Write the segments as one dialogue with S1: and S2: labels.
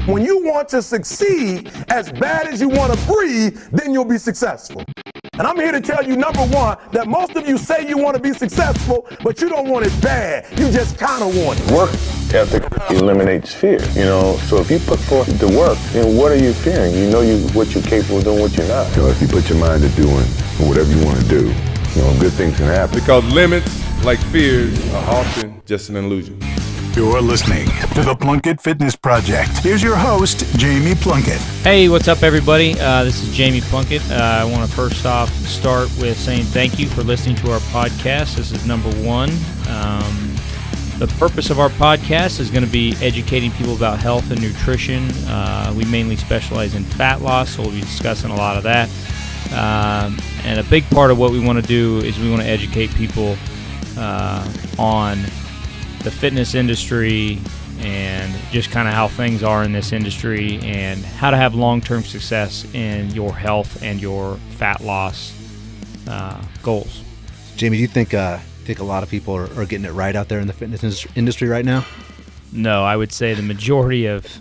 S1: When you want to succeed as bad as you want to breathe, then you'll be successful. And I'm here to tell you, number one, that most of you say you want to be successful, but you don't want it bad. You just kind of want it.
S2: Work ethic eliminates fear, So if you put forth the work, then what are you fearing? You know what you're capable of doing, what you're not.
S3: If you put your mind to doing whatever you want to do, good things can happen.
S4: Because limits, like fears, are often just an illusion.
S5: You're listening to the Plunkett Fitness Project. Here's your host, Jamie Plunkett.
S6: Hey, what's up, everybody? This is Jamie Plunkett. I want to first off start with saying thank you for listening to our podcast. This is number one. The purpose of our podcast is going to be educating people about health and nutrition. We mainly specialize in fat loss, so we'll be discussing a lot of that. And a big part of what we want to do is we want to educate people on the fitness industry and just kind of how things are in this industry and how to have long-term success in your health and your fat loss goals.
S7: Jamie, do you think a lot of people are getting it right out there in the fitness industry right now?
S6: No, I would say the majority of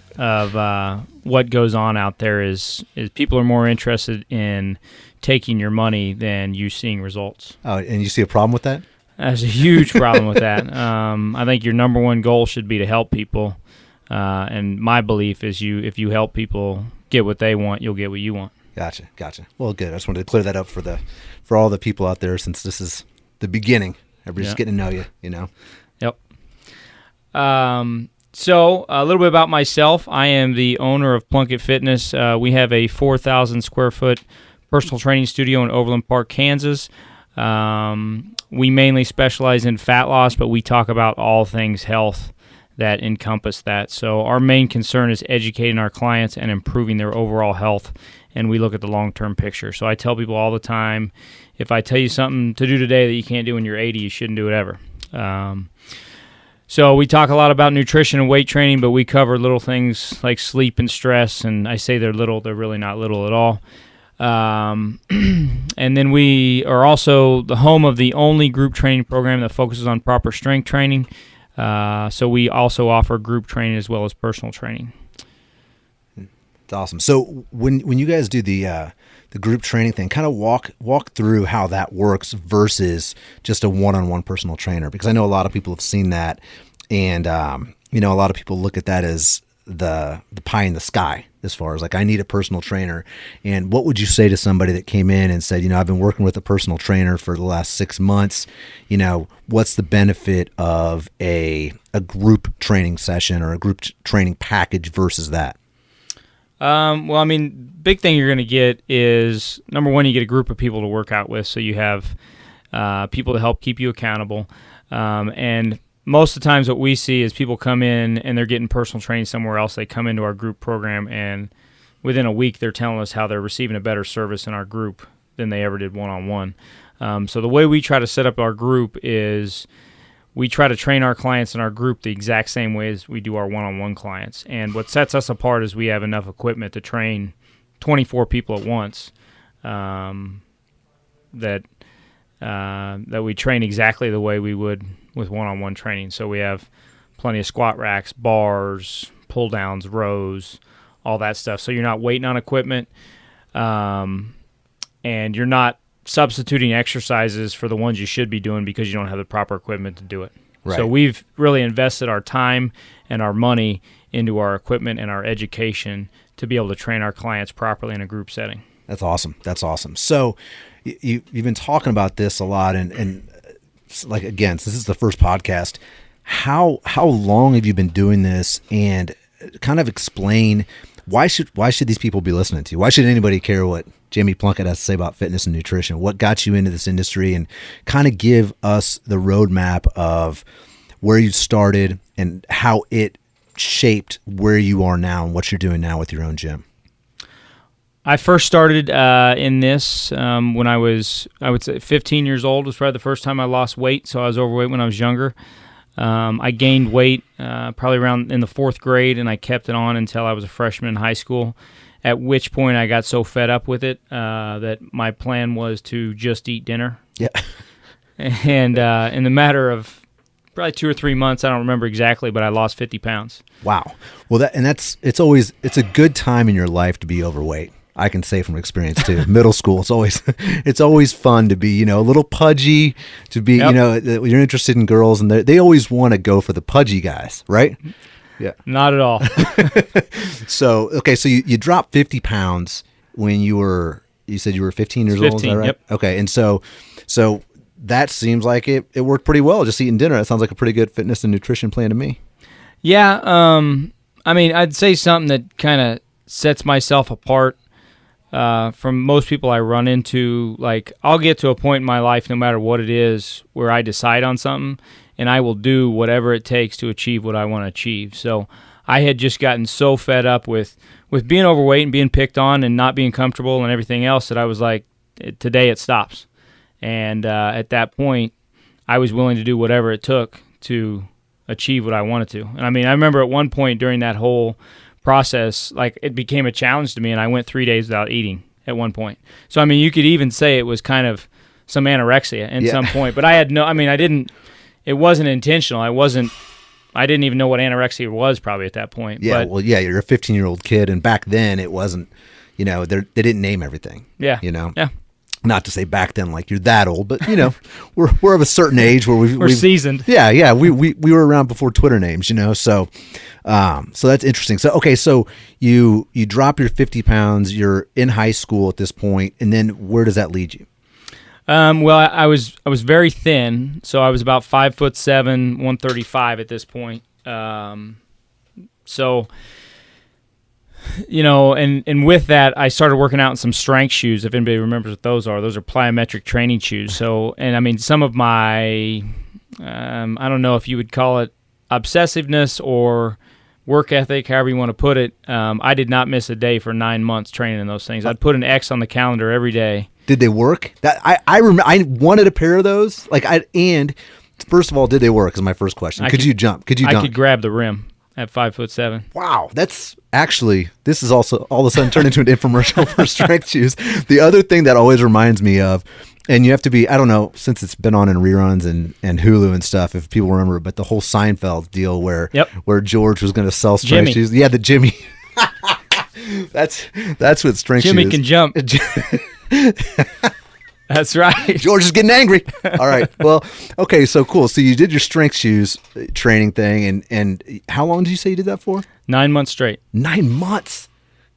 S6: what goes on out there is people are more interested in taking your money than you seeing results.
S7: Oh, and you see a problem with that?
S6: There's a huge problem with that. I think your number one goal should be to help people. And my belief is if you help people get what they want, you'll get what you want. Gotcha.
S7: Well, good. I just wanted to clear that up for all the people out there, since this is the beginning. Everybody's getting to know you,
S6: Yep. So a little bit about myself. I am the owner of Plunkett Fitness. We have a 4,000 square foot personal training studio in Overland Park, Kansas. We mainly specialize in fat loss, but we talk about all things health that encompass that. So our main concern is educating our clients and improving their overall health, and we look at the long-term picture. So I tell people all the time, if I tell you something to do today that you can't do when you're 80, you shouldn't do it ever. So we talk a lot about nutrition and weight training, but we cover little things like sleep and stress, and I say they're little, they're really not little at all. And then we are also the home of the only group training program that focuses on proper strength training. So we also offer group training as well as personal training.
S7: That's awesome. So when you guys do the group training thing, kind of walk through how that works versus just a one-on-one personal trainer, because I know a lot of people have seen that, and a lot of people look at that as the pie in the sky, as far as like, I need a personal trainer. And what would you say to somebody that came in and said, I've been working with a personal trainer for the last 6 months, what's the benefit of a group training session or a group training package versus that?
S6: Big thing you're going to get is, number one, you get a group of people to work out with. So you have people to help keep you accountable. And most of the times what we see is people come in and they're getting personal training somewhere else. They come into our group program, and within a week they're telling us how they're receiving a better service in our group than they ever did one-on-one. So the way we try to set up our group is we try to train our clients in our group the exact same way as we do our one-on-one clients. And what sets us apart is we have enough equipment to train 24 people at once, that we train exactly the way we would with one-on-one training. So we have plenty of squat racks, bars, pull downs, rows, all that stuff. So you're not waiting on equipment, and you're not substituting exercises for the ones you should be doing because you don't have the proper equipment to do it. Right. So we've really invested our time and our money into our equipment and our education to be able to train our clients properly in a group setting.
S7: That's awesome. So you've been talking about this a lot, and like, again, since this is the first podcast, how long have you been doing this? And kind of explain, why should these people be listening to you? Why should anybody care what Jamie Plunkett has to say about fitness and nutrition? What got you into this industry? And kind of give us the roadmap of where you started and how it shaped where you are now and what you're doing now with your own gym.
S6: I first started in this when I was, I would say, 15 years old. Was probably the first time I lost weight, so I was overweight when I was younger. I gained weight probably around in the 4th grade, and I kept it on until I was a freshman in high school, at which point I got so fed up with it that my plan was to just eat dinner.
S7: Yeah.
S6: And in the matter of probably 2 or 3 months. I don't remember exactly, but I lost 50 pounds.
S7: Wow. Well, it's a good time in your life to be overweight. I can say from experience too. Middle school, it's always fun to be, a little pudgy, to be, you're interested in girls, and they always want to go for the pudgy guys, right? Yeah.
S6: Not at all.
S7: So you dropped 50 pounds when you said you were 15 years
S6: 15,
S7: old, is that right?
S6: Yep.
S7: Okay. And so that seems like it worked pretty well, just eating dinner. That sounds like a pretty good fitness and nutrition plan to me.
S6: Yeah. I mean, I'd say something that kind of sets myself apart from most people I run into. Like, I'll get to a point in my life, no matter what it is, where I decide on something, and I will do whatever it takes to achieve what I want to achieve. So I had just gotten so fed up with being overweight and being picked on and not being comfortable and everything else that I was like, today it stops. And at that point, I was willing to do whatever it took to achieve what I wanted to. And I mean, I remember at one point during that whole process, like, it became a challenge to me, and I went 3 days without eating at one point. So I mean, you could even say it was kind of some anorexia at some point, but it wasn't intentional. I didn't even know what anorexia was probably at that point.
S7: Yeah,
S6: but,
S7: you're a 15-year-old kid, and back then it wasn't, they didn't name everything.
S6: Yeah.
S7: Yeah. Not to say back then like you're that old, but we're of a certain age where we're
S6: seasoned.
S7: Yeah, we were around before Twitter names, so that's interesting. So so you drop your 50 pounds, you're in high school at this point, and then where does that lead you?
S6: Well, I was very thin, so I was about 5'7", 135 at this point. So, and with that, I started working out in some strength shoes. If anybody remembers what those are plyometric training shoes. So, and I mean, some of my, I don't know if you would call it obsessiveness or work ethic, however you want to put it. I did not miss a day for 9 months training in those things. I'd put an X on the calendar every day.
S7: Did they work? That I remember. I wanted a pair of those. And first of all, did they work? Is my first question. Could you jump? Could you dunk?
S6: I could grab the rim at 5'7".
S7: Wow, this is also all of a sudden turned into an infomercial for strength shoes. The other thing that always reminds me of, and you have to be, I don't know, since it's been on in reruns and Hulu and stuff, if people remember, but the whole Seinfeld deal where George was going to sell strength shoes. Yeah, the Jimmy. That's what strength
S6: Jimmy
S7: shoes.
S6: can jump. That's right.
S7: George is getting angry. All right. Well, okay, so cool. So you did your strength shoes training thing, and how long did you say you did that for?
S6: 9 months straight.
S7: 9 months.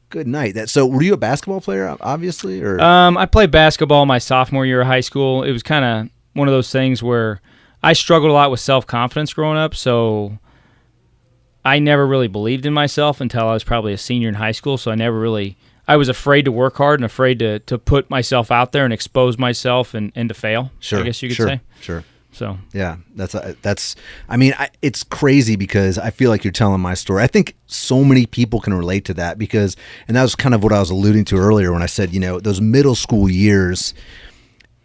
S7: Good night. So were you a basketball player, obviously? Or
S6: I played basketball my sophomore year of high school. It was kind of one of those things where I struggled a lot with self-confidence growing up, so I never really believed in myself until I was probably a senior in high school, so I was afraid to work hard and afraid to put myself out there and expose myself and to fail.
S7: Sure,
S6: I guess you could say.
S7: Sure.
S6: So
S7: yeah, that's. I mean, it's crazy because I feel like you're telling my story. I think so many people can relate to that and that was kind of what I was alluding to earlier when I said, those middle school years,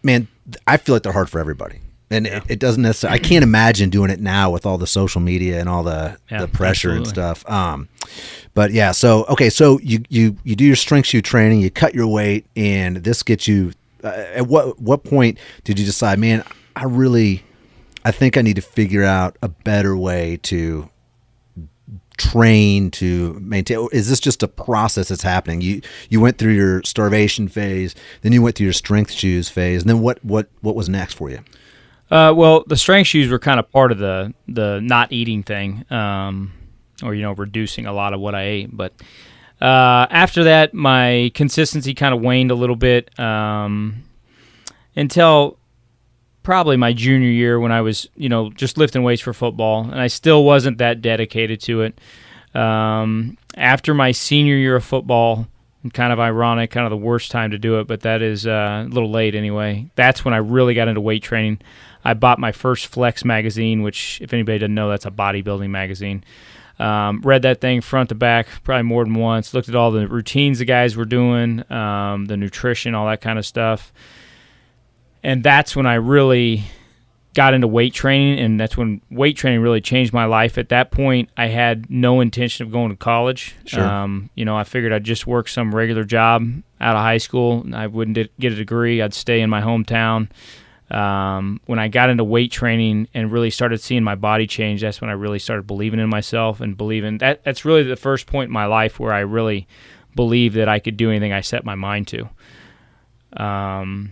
S7: man, I feel like they're hard for everybody. And it doesn't necessarily. I can't imagine doing it now with all the social media and all the pressure and stuff. But yeah, so you do your strength shoe training, you cut your weight, and this gets you. At what point did you decide, man, I think I need to figure out a better way to train to maintain? Is this just a process that's happening? You went through your starvation phase, then you went through your strength shoes phase, and then what was next for you?
S6: Well, the strength shoes were kind of part of the not eating thing, or reducing a lot of what I ate. But after that, my consistency kind of waned a little bit until probably my junior year when I was just lifting weights for football, and I still wasn't that dedicated to it. After my senior year of football, kind of ironic, kind of the worst time to do it, but that is a little late anyway. That's when I really got into weight training. I bought my first Flex magazine, which, if anybody doesn't know, that's a bodybuilding magazine. Read that thing front to back probably more than once. Looked at all the routines the guys were doing, the nutrition, all that kind of stuff. And that's when I really got into weight training, and that's when weight training really changed my life. At that point, I had no intention of going to college.
S7: Sure.
S6: I figured I'd just work some regular job out of high school. I wouldn't get a degree. I'd stay in my hometown. When I got into weight training and really started seeing my body change, that's when I really started believing in myself and believing that's really the first point in my life where I really believed that I could do anything I set my mind to. And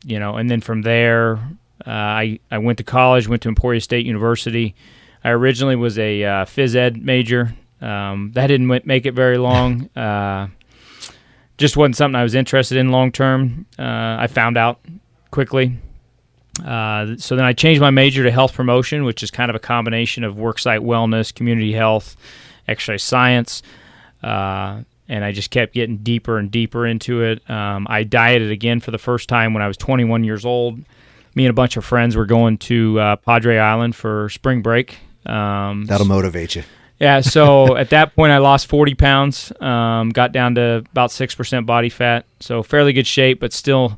S6: then from there, I went to college, went to Emporia State University. I originally was a phys ed major. That didn't make it very long. Just wasn't something I was interested in long term. I found out quickly. So then I changed my major to health promotion, which is kind of a combination of worksite wellness, community health, exercise science, and I just kept getting deeper and deeper into it. I dieted again for the first time when I was 21 years old. Me and a bunch of friends were going to Padre Island for spring break.
S7: That'll motivate you.
S6: Yeah, so at that point I lost 40 pounds, got down to about 6% body fat, so fairly good shape, but still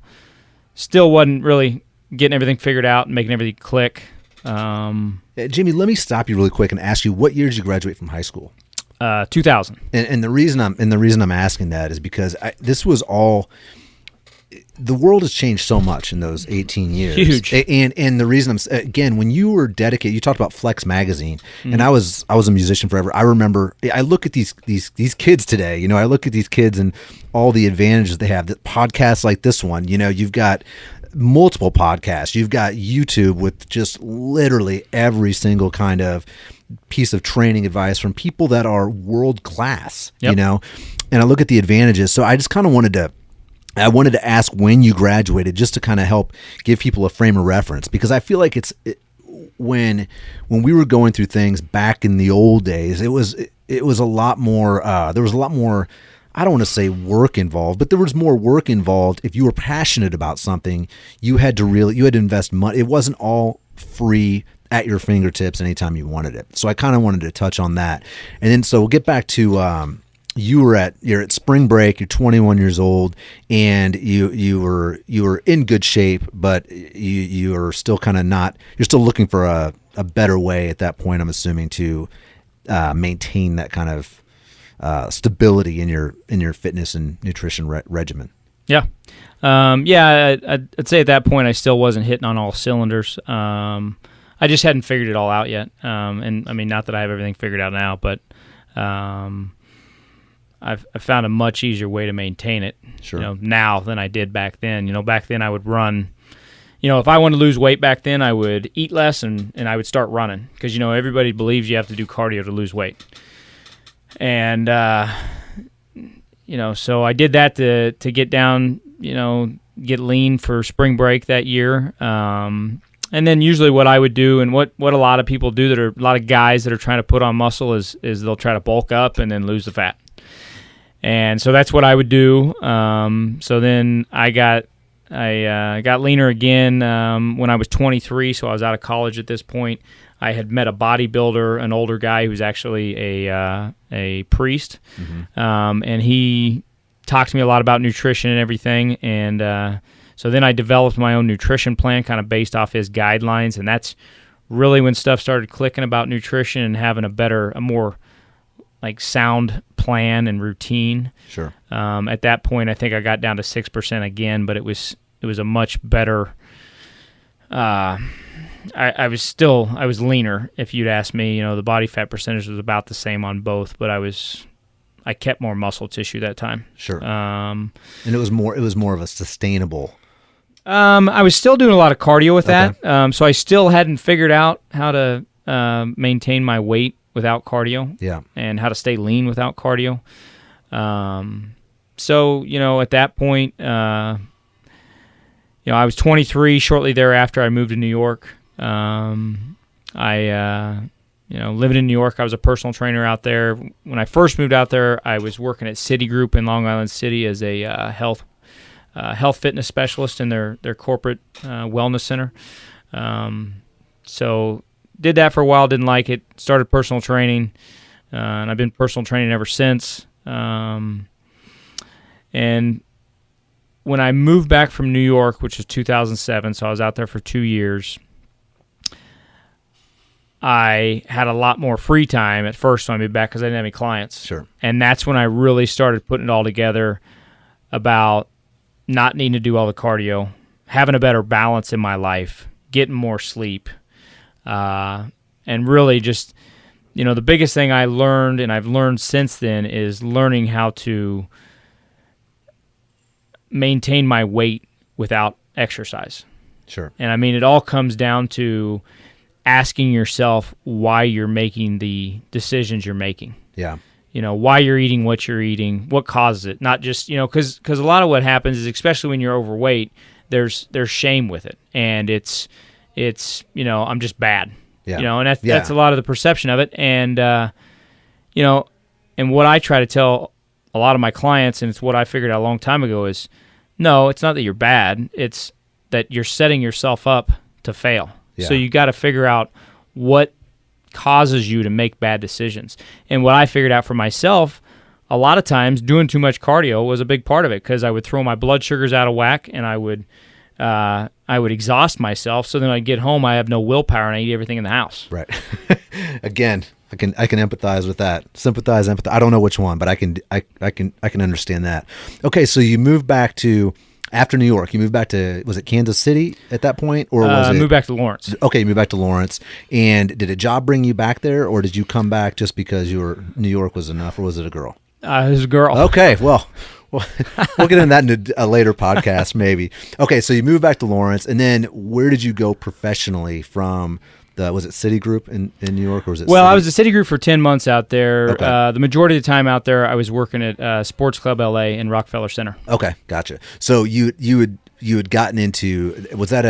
S6: wasn't really getting everything figured out and making everything click.
S7: Jimmy, let me stop you really quick and ask you, what year did you graduate from high school?
S6: 2000.
S7: And the reason I'm asking that is because this was all. The world has changed so much in those 18 years.
S6: Huge.
S7: And the reason again, when you were dedicated, you talked about Flex Magazine, and I was a musician forever. I remember, I look at these kids today, I look at these kids and all the advantages they have. That podcasts like this one, you've got multiple podcasts. You've got YouTube with just literally every single kind of piece of training advice from people that are world class,
S6: Yep.
S7: And I look at the advantages. So I just kind of wanted to ask when you graduated, just to kind of help give people a frame of reference, because I feel like when we were going through things back in the old days, it was a lot more. There was a lot more. I don't want to say work involved, but there was more work involved. If you were passionate about something, you had to invest money. It wasn't all free at your fingertips anytime you wanted it. So I kind of wanted to touch on that, and then so we'll get back to. You're at spring break. You're 21 years old, and you were in good shape, but you are still kind of not. You're still looking for a better way at that point, I'm assuming, to maintain that kind of stability in your fitness and nutrition regimen.
S6: Yeah, I'd say at that point I still wasn't hitting on all cylinders. I just hadn't figured it all out yet, and I mean, not that I have everything figured out now, but. I've found a much easier way to maintain it, now than I did back then. Back then I would run. If I wanted to lose weight back then, I would eat less and I would start running, because everybody believes you have to do cardio to lose weight, and so I did that to get down, get lean for spring break that year. And then usually what I would do, and what a lot of people do, that are a lot of guys that are trying to put on muscle, is they'll try to bulk up and then lose the fat. And so that's what I would do. So then I got leaner again when I was 23. So I was out of college at this point. I had met a bodybuilder, an older guy who's actually a priest, and he talked to me a lot about nutrition and everything. And so then I developed my own nutrition plan, kind of based off his guidelines, and that's really when stuff started clicking about nutrition and having a more like sound plan and routine. Sure. At that point, I think I got down to 6% again, but it was a much better. I was leaner. If you'd asked me, the body fat percentage was about the same on both, but I kept more muscle tissue that time.
S7: Sure. And it was more of a sustainable.
S6: I was still doing a lot of cardio with that. So I still hadn't figured out how to maintain my weight without cardio, and how to stay lean without cardio. So, at that point, I was 23. Shortly thereafter, I moved to New York. Living in New York, I was a personal trainer out there. When I first moved out there, I was working at Citigroup in Long Island City as a health fitness specialist in their corporate wellness center. So did that for a while, didn't like it, started personal training, and I've been personal training ever since. And when I moved back from New York, which was 2007, so I was out there for 2 years, I had a lot more free time at first when I moved back because I didn't have any clients.
S7: Sure.
S6: And that's when I really started putting it all together about not needing to do all the cardio, having a better balance in my life, getting more sleep, and really just, the biggest thing I learned, and I've learned since then, is learning how to maintain my weight without exercise.
S7: Sure.
S6: And I mean, it all comes down to asking yourself why you're making the decisions you're making.
S7: Yeah.
S6: Why you're eating what you're eating, what causes it. Not just, because a lot of what happens is, especially when you're overweight, there's shame with it. And it's I'm just bad.
S7: Yeah.
S6: And that's a lot of the perception of it. And, and what I try to tell a lot of my clients, and it's what I figured out a long time ago, is no, it's not that you're bad. It's that you're setting yourself up to fail.
S7: Yeah.
S6: So you got to figure out what causes you to make bad decisions. And what I figured out for myself, a lot of times doing too much cardio was a big part of it, because I would throw my blood sugars out of whack, and I would exhaust myself. So then I'd get home, I have no willpower, and I eat everything in the house.
S7: Right. Again, I can empathize with that. Sympathize, empathize. I don't know which one, but I can understand that. Okay, so you moved back to, after New York, you moved back to, was it Kansas City at that point, or was it?
S6: Moved back to Lawrence.
S7: Okay, you moved back to Lawrence. And did a job bring you back there, or did you come back just because New York was enough, or was it a girl?
S6: It was a girl.
S7: Okay, well, we'll get into that in a later podcast, maybe. Okay, so you moved back to Lawrence, and then where did you go professionally from? Was it Citigroup in New York, or was it?
S6: Well, I was at Citigroup for 10 months out there.
S7: Okay.
S6: The majority of the time out there, I was working at Sports Club LA in Rockefeller Center.
S7: Okay, gotcha. So you had gotten into, was that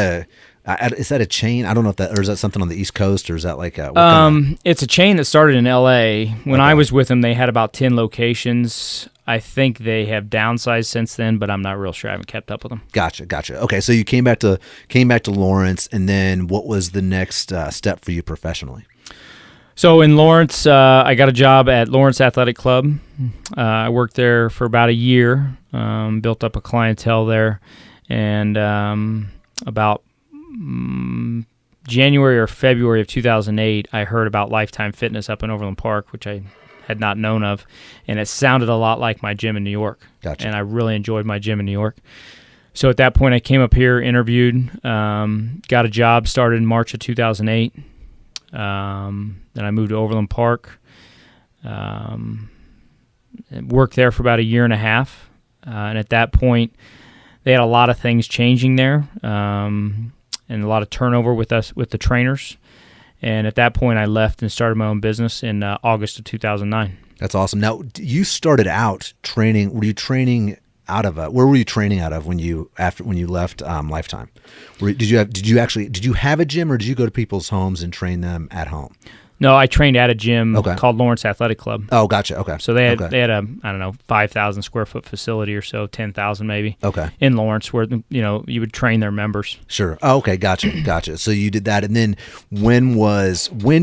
S7: is that a chain? I don't know if that, or is that something on the East Coast, or is that like
S6: it's a chain that started in LA. When I was with them, they had about 10 locations. I think they have downsized since then, but I'm not real sure. I haven't kept up with them.
S7: Gotcha. Okay, so you came back to Lawrence, and then what was the next step for you professionally?
S6: So in Lawrence, I got a job at Lawrence Athletic Club. I worked there for about a year, built up a clientele there, and about January or February of 2008, I heard about Lifetime Fitness up in Overland Park, which I had not known of, and it sounded a lot like my gym in New York.
S7: Gotcha.
S6: And I really enjoyed my gym in New York. So at that point, I came up here, interviewed, got a job, started in March of 2008. Then I moved to Overland Park, worked there for about a year and a half. And at that point, they had a lot of things changing there, and a lot of turnover with the trainers. And at that point, I left and started my own business in August of 2009.
S7: That's awesome. Now, you started out training. Were you training out of where were you training out of when you left Lifetime? Did you have a gym, or did you go to people's homes and train them at home?
S6: No, I trained at a gym
S7: Okay.
S6: called Lawrence Athletic Club.
S7: Oh, gotcha. Okay.
S6: So they had a 5,000 square foot facility or so, 10,000 maybe.
S7: Okay.
S6: In Lawrence, where you would train their members.
S7: Sure. Oh, okay. Gotcha. So you did that, and then when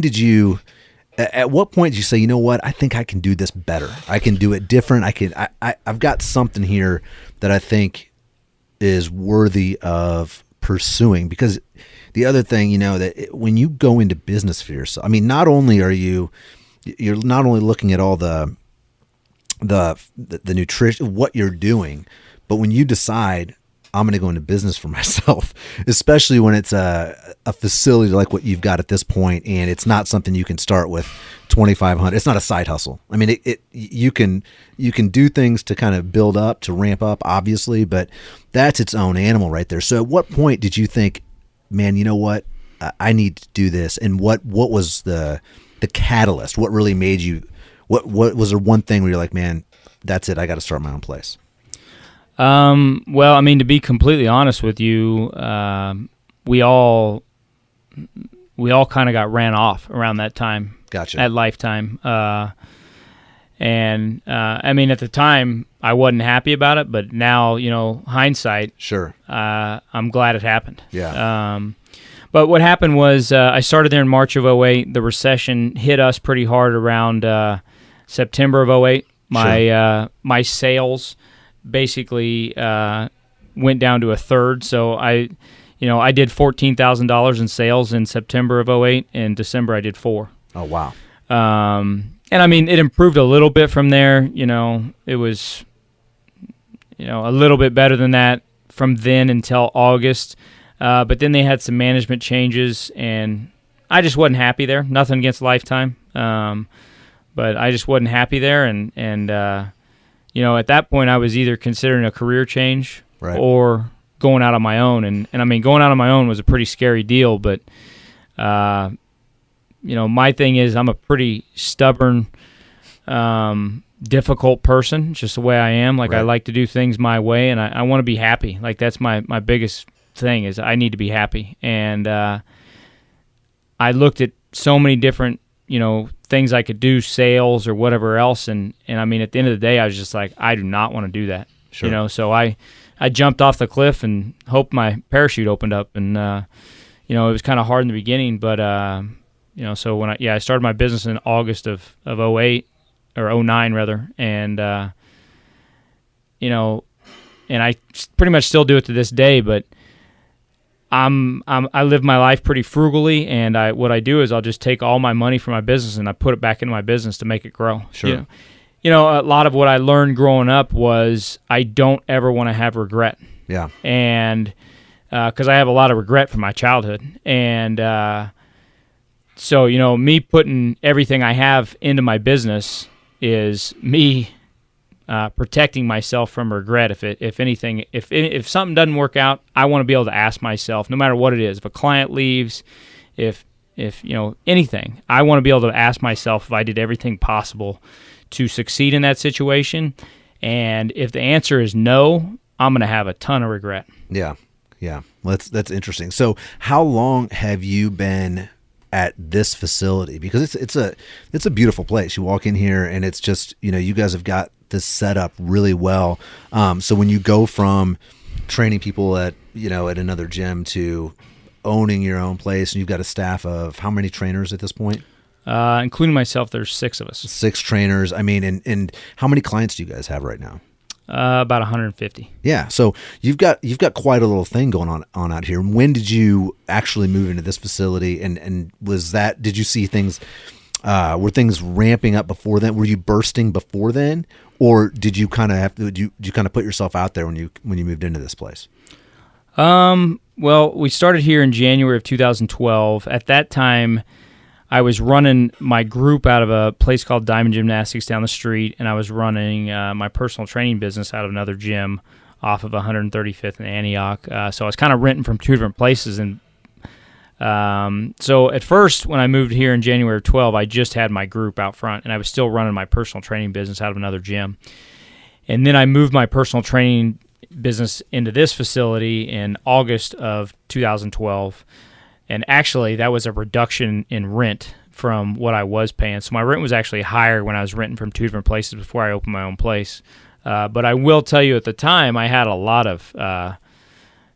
S7: did you? At what point did you say, you know what? I think I can do this better. I can do it different. I've got something here that I think is worthy of pursuing. Because the other thing, that when you go into business for yourself, I mean, not only you're not only looking at all the nutrition, what you're doing, but when you decide, I'm going to go into business for myself, especially when it's a facility like what you've got at this point, and it's not something you can start with $2,500. It's not a side hustle. I mean, you can do things to kind of build up, to ramp up, obviously, but that's its own animal right there. So at what point did you think, man, you know what, I need to do this? And what was the catalyst? What really made you? What was there one thing where you're like, man, that's it, I got to start my own place?
S6: Well, I mean, to be completely honest with you, we all kind of got ran off around that time.
S7: Gotcha.
S6: At Lifetime. And I mean, at the time, I wasn't happy about it, but now, hindsight,
S7: Sure.
S6: I'm glad it happened.
S7: Yeah.
S6: But what happened was I started there in March of 2008. The recession hit us pretty hard around September of 2008. My sales basically went down to a third. So I did $14,000 in sales in September of 2008. In December, I did $4,000.
S7: Oh, wow.
S6: And I mean, it improved a little bit from there. It was, a little bit better than that. from then until August. But then they had some management changes, and I just wasn't happy there. Nothing against Lifetime, but I just wasn't happy there. And at that point, I was either considering a career change or going out on my own. And I mean, going out on my own was a pretty scary deal. But my thing is, I'm a pretty stubborn, difficult person. It's just the way I am. Like, I like to do things my way, and I want to be happy. Like, that's my biggest thing is I need to be happy. And I looked at so many different, things I could do, sales or whatever else. And I mean, at the end of the day, I was just like, I do not want to do that. Sure. So I jumped off the cliff and hoped my parachute opened up. And, it was kind of hard in the beginning, but, so when I started my business in August of 08 or 09 rather. And, and I pretty much still do it to this day, but I live my life pretty frugally, and what I do is I'll just take all my money from my business and I put it back into my business to make it grow.
S7: Sure.
S6: A lot of what I learned growing up was I don't ever want to have regret.
S7: Yeah.
S6: And because I have a lot of regret from my childhood, and so me putting everything I have into my business is me protecting myself from regret. If something doesn't work out, I want to be able to ask myself, no matter what it is, if a client leaves, if anything, I want to be able to ask myself if I did everything possible to succeed in that situation. And if the answer is no, I'm going to have a ton of regret.
S7: Yeah. Yeah. Well, that's interesting. So how long have you been at this facility? Because it's a beautiful place. You walk in here and it's just, you guys have got this set up really well. So when you go from training people at another gym to owning your own place, and you've got a staff of how many trainers at this point?
S6: Including myself, there's 6 of us.
S7: 6 trainers. I mean, and how many clients do you guys have right now?
S6: About 150.
S7: Yeah. So you've got quite a little thing going on out here. When did you actually move into this facility? And did you see things, were things ramping up before then? Were you bursting before then? Or did you kind of put yourself out there when you moved into this place?
S6: Well, we started here in January of 2012. At that time, I was running my group out of a place called Diamond Gymnastics down the street, and I was running my personal training business out of another gym off of 135th and Antioch. So I was kind of renting from 2 different places. And so at first, when I moved here in January of 12, I just had my group out front, and I was still running my personal training business out of another gym. And then I moved my personal training business into this facility in August of 2012. And actually, that was a reduction in rent from what I was paying. So my rent was actually higher when I was renting from 2 different places before I opened my own place. But I will tell you, at the time, I had a lot of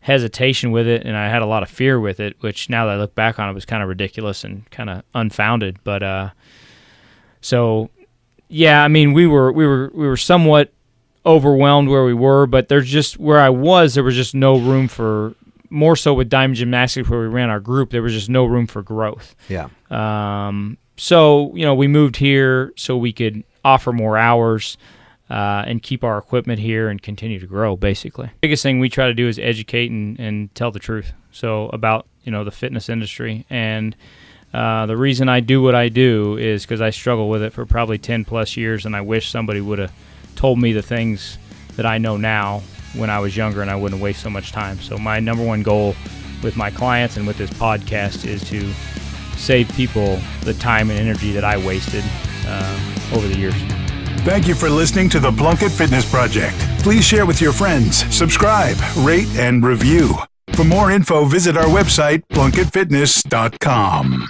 S6: hesitation with it, and I had a lot of fear with it, which now that I look back on it was kind of ridiculous and kind of unfounded. But so yeah, I mean, we were somewhat overwhelmed where we were, but there was just no room for, more so with Diamond Gymnastics where we ran our group, there was just no room for growth.
S7: Yeah.
S6: So, we moved here so we could offer more hours and keep our equipment here and continue to grow, basically. The biggest thing we try to do is educate and tell the truth. So about, the fitness industry. And the reason I do what I do is because I struggle with it for probably 10 plus years, and I wish somebody would have told me the things that I know now when I was younger, and I wouldn't waste so much time. So my number one goal with my clients and with this podcast is to save people the time and energy that I wasted over the years.
S5: Thank you for listening to the Plunkett Fitness Project. Please share with your friends, subscribe, rate, and review. For more info, visit our website, plunkettfitness.com.